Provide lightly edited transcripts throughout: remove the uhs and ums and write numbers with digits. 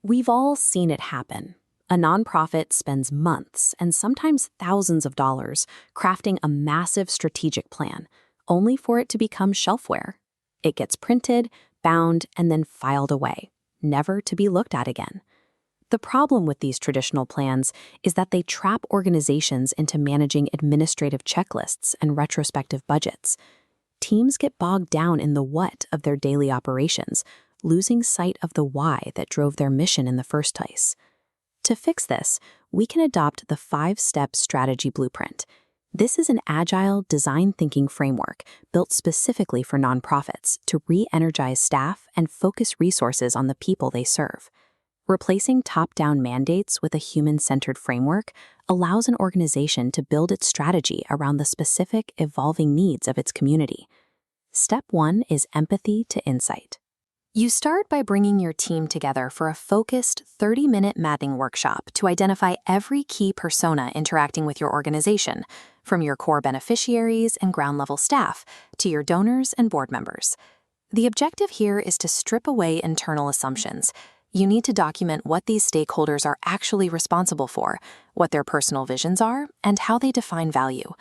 We've all seen it happen. A nonprofit spends months and sometimes thousands of dollars crafting a massive strategic plan, only for it to become shelfware. It gets printed, bound, and then filed away, never to be looked at again. The problem with these traditional plans is that they trap organizations into managing administrative checklists and retrospective budgets. Teams get bogged down in the what of their daily operations, losing sight of the why that drove their mission in the first place. To fix this, we can adopt the 5-step strategy blueprint. This is an agile design thinking framework built specifically for nonprofits to re-energize staff and focus resources on the people they serve. Replacing top-down mandates with a human-centered framework allows an organization to build its strategy around the specific, evolving needs of its community. Step 1 is empathy to insight. You start by bringing your team together for a focused 30-minute mapping workshop to identify every key persona interacting with your organization, from your core beneficiaries and ground-level staff to your donors and board members. The objective here is to strip away internal assumptions. You need to document what these stakeholders are actually responsible for, what their personal visions are, and how they define value.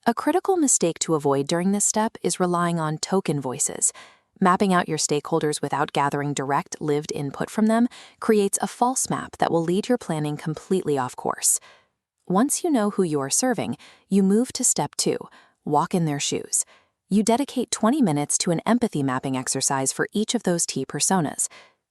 A critical mistake to avoid during this step is relying on token voices. Mapping out your stakeholders without gathering direct, lived input from them creates a false map that will lead your planning completely off course. Once you know who you are serving, you move to step 2, walk in their shoes. You dedicate 20 minutes to an empathy mapping exercise for each of those T personas.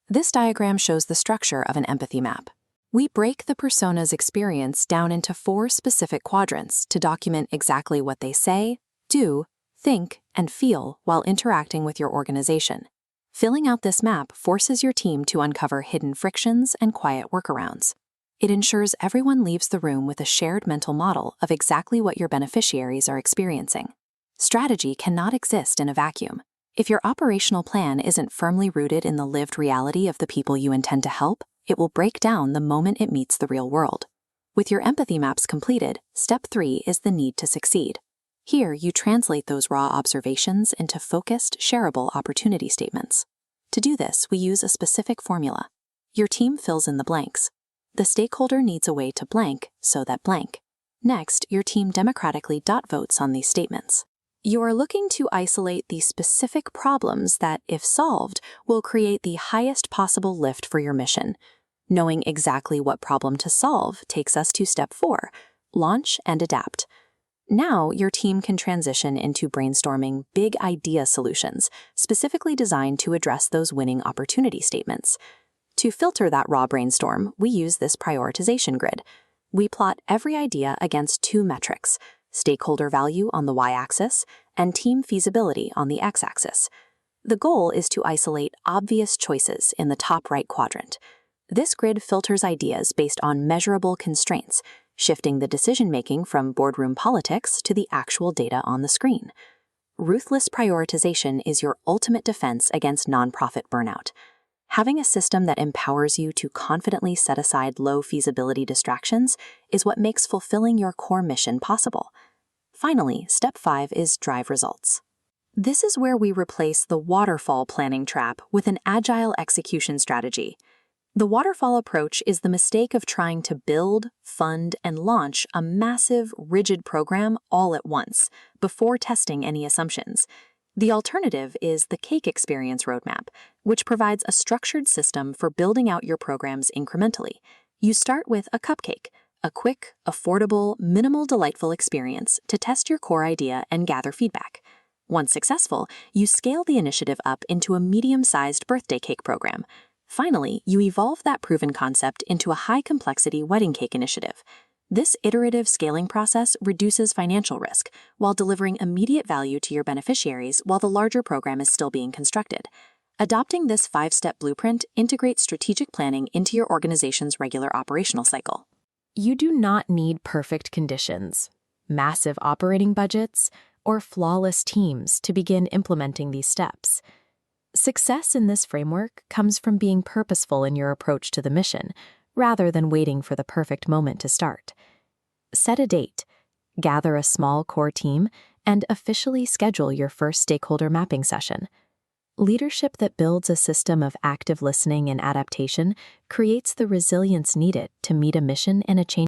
This diagram shows the structure of an empathy map. We break the persona's experience down into 4 specific quadrants to document exactly what they say, do, think, and feel while interacting with your organization. Filling out this map forces your team to uncover hidden frictions and quiet workarounds. It ensures everyone leaves the room with a shared mental model of exactly what your beneficiaries are experiencing. Strategy cannot exist in a vacuum. If your operational plan isn't firmly rooted in the lived reality of the people you intend to help, it will break down the moment it meets the real world. With your empathy maps completed, step 3 is the need to succeed. Here, you translate those raw observations into focused, shareable opportunity statements. To do this, we use a specific formula. Your team fills in the blanks. The stakeholder needs a way to blank, so that blank. Next, your team democratically votes on these statements. You are looking to isolate the specific problems that, if solved, will create the highest possible lift for your mission. Knowing exactly what problem to solve takes us to step 4, launch and adapt. Now, your team can transition into brainstorming big idea solutions, specifically designed to address those winning opportunity statements. To filter that raw brainstorm, we use this prioritization grid. We plot every idea against 2 metrics: stakeholder value on the y-axis and team feasibility on the x-axis. The goal is to isolate obvious choices in the top right quadrant. This grid filters ideas based on measurable constraints, shifting the decision-making from boardroom politics to the actual data on the screen. Ruthless prioritization is your ultimate defense against nonprofit burnout. Having a system that empowers you to confidently set aside low feasibility distractions is what makes fulfilling your core mission possible. Finally, step 5 is drive results. This is where we replace the waterfall planning trap with an agile execution strategy. The waterfall approach is the mistake of trying to build, fund, and launch a massive, rigid program all at once, before testing any assumptions. The alternative is the cake experience roadmap, which provides a structured system for building out your programs incrementally. You start with a cupcake, a quick, affordable, minimal delightful experience to test your core idea and gather feedback. Once successful, you scale the initiative up into a medium-sized birthday cake program. Finally, you evolve that proven concept into a high-complexity wedding cake initiative. This iterative scaling process reduces financial risk while delivering immediate value to your beneficiaries while the larger program is still being constructed. Adopting this 5-step blueprint integrates strategic planning into your organization's regular operational cycle. You do not need perfect conditions, massive operating budgets, or flawless teams to begin implementing these steps. Success in this framework comes from being purposeful in your approach to the mission, rather than waiting for the perfect moment to start. Set a date, gather a small core team, and officially schedule your first stakeholder mapping session. Leadership that builds a system of active listening and adaptation creates the resilience needed to meet a mission and a change.